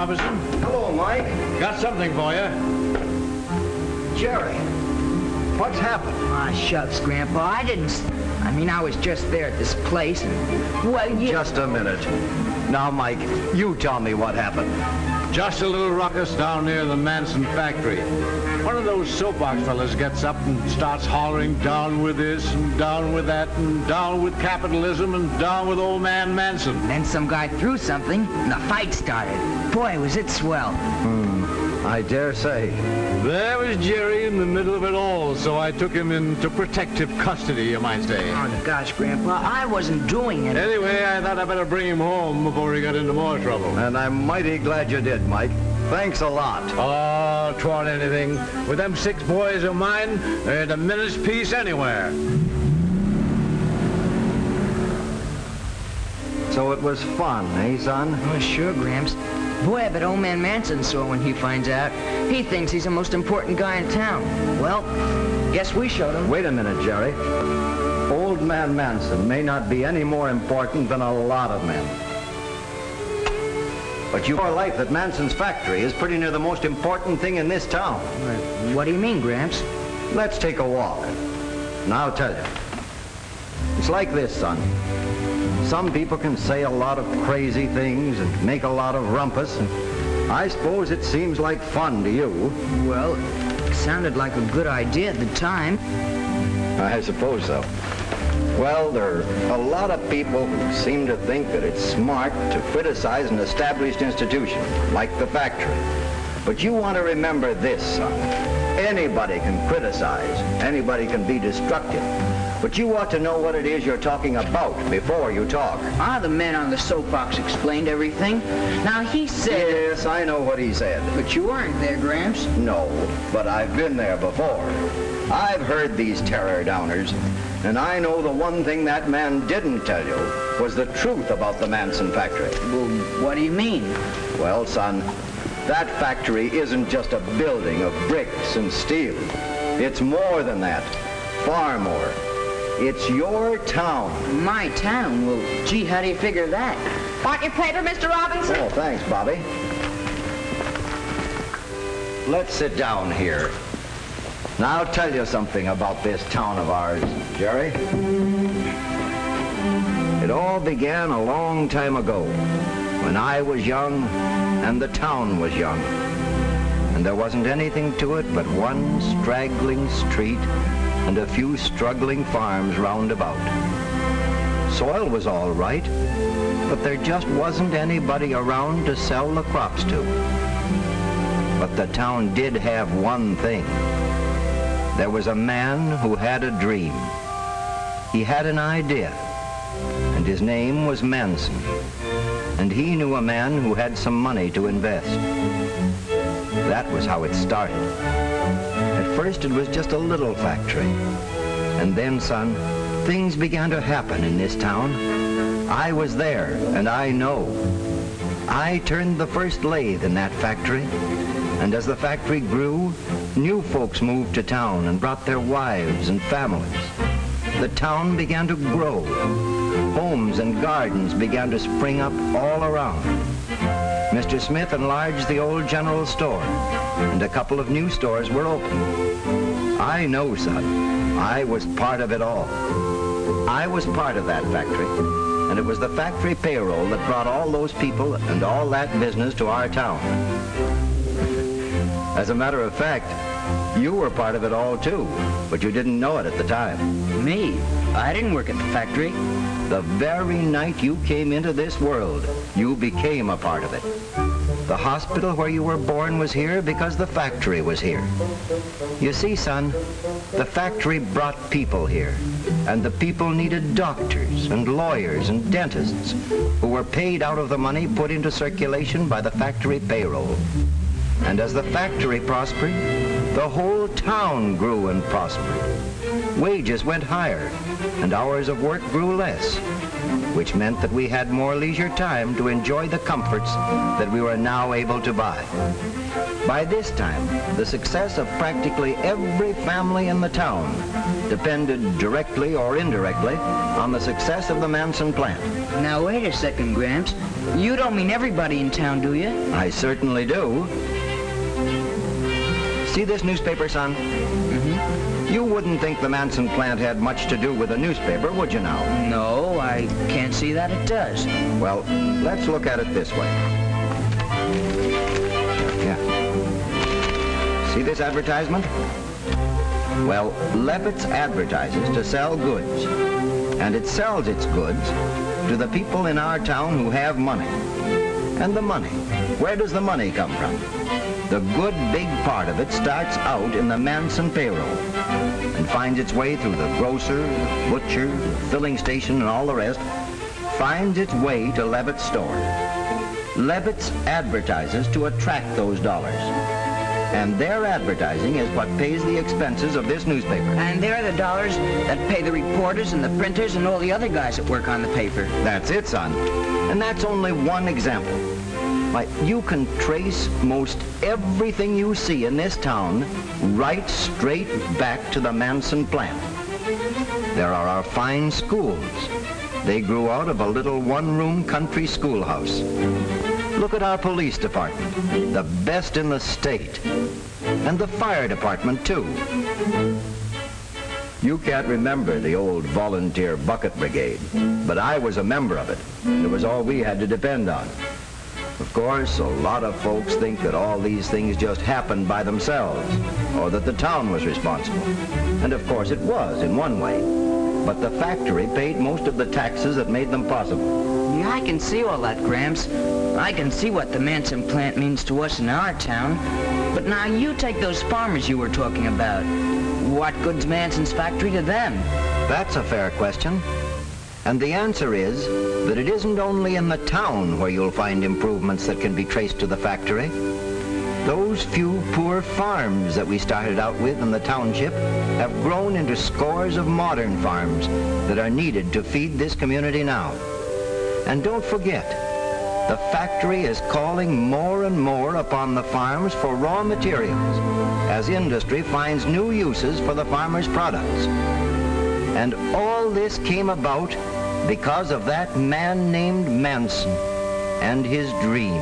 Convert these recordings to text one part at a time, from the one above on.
Robinson. Hello, Mike. Got something for you. Jerry, what's happened? Ah, shucks, Grandpa. I was just there at this place and, well, Just a minute. Now, Mike, you tell me what happened. Just a little ruckus down near the Manson factory. One of those soapbox fellas gets up and starts hollering, down with this and down with that and down with capitalism and down with old man Manson. Then some guy threw something and the fight started. Boy, was it swell. I dare say. There was Jerry in the middle of it all, so I took him into protective custody, you might say. Oh, gosh, Grandpa, I wasn't doing it. Anyway, I thought I'd better bring him home before he got into more trouble. And I'm mighty glad you did, Mike. Thanks a lot. Oh, 'twant anything. With them 6 boys of mine, there ain't a minute's peace anywhere. So it was fun, eh, son? Oh, sure, Gramps. Boy, I bet old man Manson's sore when he finds out. He thinks he's the most important guy in town. Well, guess we showed him. Wait a minute, Jerry. Old man Manson may not be any more important than a lot of men. But your life at Manson's factory is pretty near the most important thing in this town. What do you mean, Gramps? Let's take a walk. And I'll tell you. It's like this, son. Some people can say a lot of crazy things and make a lot of rumpus, and I suppose it seems like fun to you. Well, it sounded like a good idea at the time. I suppose so. Well, there are a lot of people who seem to think that it's smart to criticize an established institution, like the factory. But you want to remember this, son. Anybody can criticize. Anybody can be destructive. But you ought to know what it is you're talking about before you talk. The man on the soapbox explained everything. Now, he said... Yes, I know what he said. But you weren't there, Gramps. No, but I've been there before. I've heard these terror downers, and I know the one thing that man didn't tell you was the truth about the Manson factory. Well, what do you mean? Well, son, that factory isn't just a building of bricks and steel. It's more than that. Far more. It's your town. My town? Well, gee, how do you figure that? Want your paper, Mr. Robinson? Oh, thanks, Bobby. Let's sit down here. Now, I'll tell you something about this town of ours, Jerry. It all began a long time ago, when I was young and the town was young. And there wasn't anything to it but one straggling street and a few struggling farms round about. Soil was all right, but there just wasn't anybody around to sell the crops to. But the town did have one thing. There was a man who had a dream. He had an idea, and his name was Manson. And he knew a man who had some money to invest. That was how it started. At first, it was just a little factory. And then, son, things began to happen in this town. I was there, and I know. I turned the first lathe in that factory. And as the factory grew, new folks moved to town and brought their wives and families. The town began to grow. Homes and gardens began to spring up all around. Mr. Smith enlarged the old general store, and a couple of new stores were opened. I know, son. I was part of it all. I was part of that factory, and it was the factory payroll that brought all those people and all that business to our town. As a matter of fact, you were part of it all, too, but you didn't know it at the time. Me? I didn't work at the factory. The very night you came into this world, you became a part of it. The hospital where you were born was here because the factory was here. You see, son, the factory brought people here, and the people needed doctors and lawyers and dentists who were paid out of the money put into circulation by the factory payroll. And as the factory prospered, the whole town grew and prospered. Wages went higher, and hours of work grew less, which meant that we had more leisure time to enjoy the comforts that we were now able to buy. By this time, the success of practically every family in the town depended directly or indirectly on the success of the Manson plant. Now, wait a second, Gramps. You don't mean everybody in town, do you? I certainly do. See this newspaper, son? Mm-hmm. You wouldn't think the Manson plant had much to do with a newspaper, would you now? No, I can't see that it does. Well, let's look at it this way. Yeah. See this advertisement? Well, Levitt's advertises to sell goods, and it sells its goods to the people in our town who have money. And the money, where does the money come from? The good big part of it starts out in the Manson payroll and finds its way through the grocer, the butcher, the filling station, and all the rest, finds its way to Levitt's store. Levitt's advertises to attract those dollars. And their advertising is what pays the expenses of this newspaper. And they're the dollars that pay the reporters and the printers and all the other guys that work on the paper. That's it, son. And that's only one example. Why, you can trace most everything you see in this town right straight back to the Manson plant. There are our fine schools. They grew out of a little one-room country schoolhouse. Look at our police department, the best in the state. And the fire department, too. You can't remember the old volunteer bucket brigade, but I was a member of it. It was all we had to depend on. Of course, a lot of folks think that all these things just happened by themselves, or that the town was responsible. And of course it was, in one way. But the factory paid most of the taxes that made them possible. Yeah, I can see all that, Gramps. I can see what the Manson plant means to us in our town. But now you take those farmers you were talking about. What good's Manson's factory to them? That's a fair question. And the answer is that it isn't only in the town where you'll find improvements that can be traced to the factory. Those few poor farms that we started out with in the township have grown into scores of modern farms that are needed to feed this community now. And don't forget, the factory is calling more and more upon the farms for raw materials as industry finds new uses for the farmers' products. And all this came about because of that man named Manson and his dream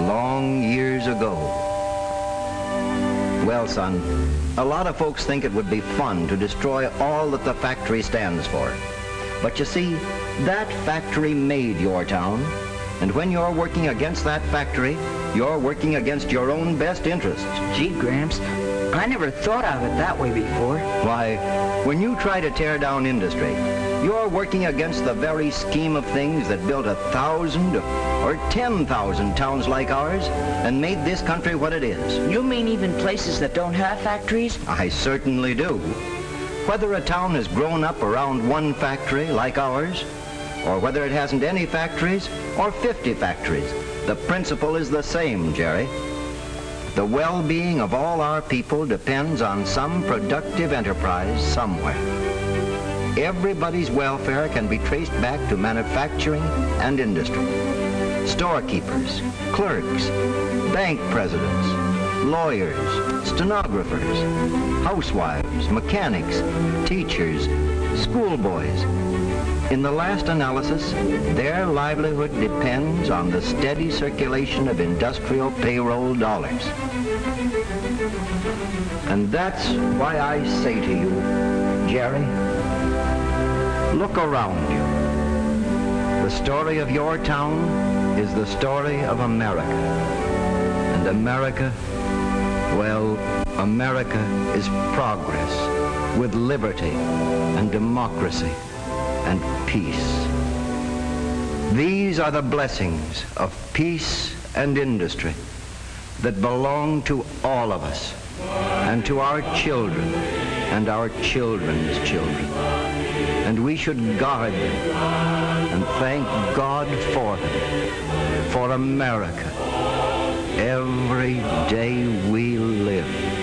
long years ago. Well, son, a lot of folks think it would be fun to destroy all that the factory stands for. But you see, that factory made your town, and when you're working against that factory, you're working against your own best interests. Gee, Gramps, I never thought of it that way before. Why, when you try to tear down industry, you're working against the very scheme of things that built 1,000 or 10,000 towns like ours and made this country what it is. You mean even places that don't have factories? I certainly do. Whether a town has grown up around one factory like ours, or whether it hasn't any factories or 50 factories, the principle is the same, Jerry. The well-being of all our people depends on some productive enterprise somewhere. Everybody's welfare can be traced back to manufacturing and industry. Storekeepers, clerks, bank presidents, lawyers, stenographers, housewives, mechanics, teachers, schoolboys. In the last analysis, their livelihood depends on the steady circulation of industrial payroll dollars. And that's why I say to you, Jerry, look around you. The story of your town is the story of America. And America, well, America is progress with liberty and democracy and peace. These are the blessings of peace and industry that belong to all of us and to our children and our children's children. And we should guard them and thank God for them, for America, every day we live.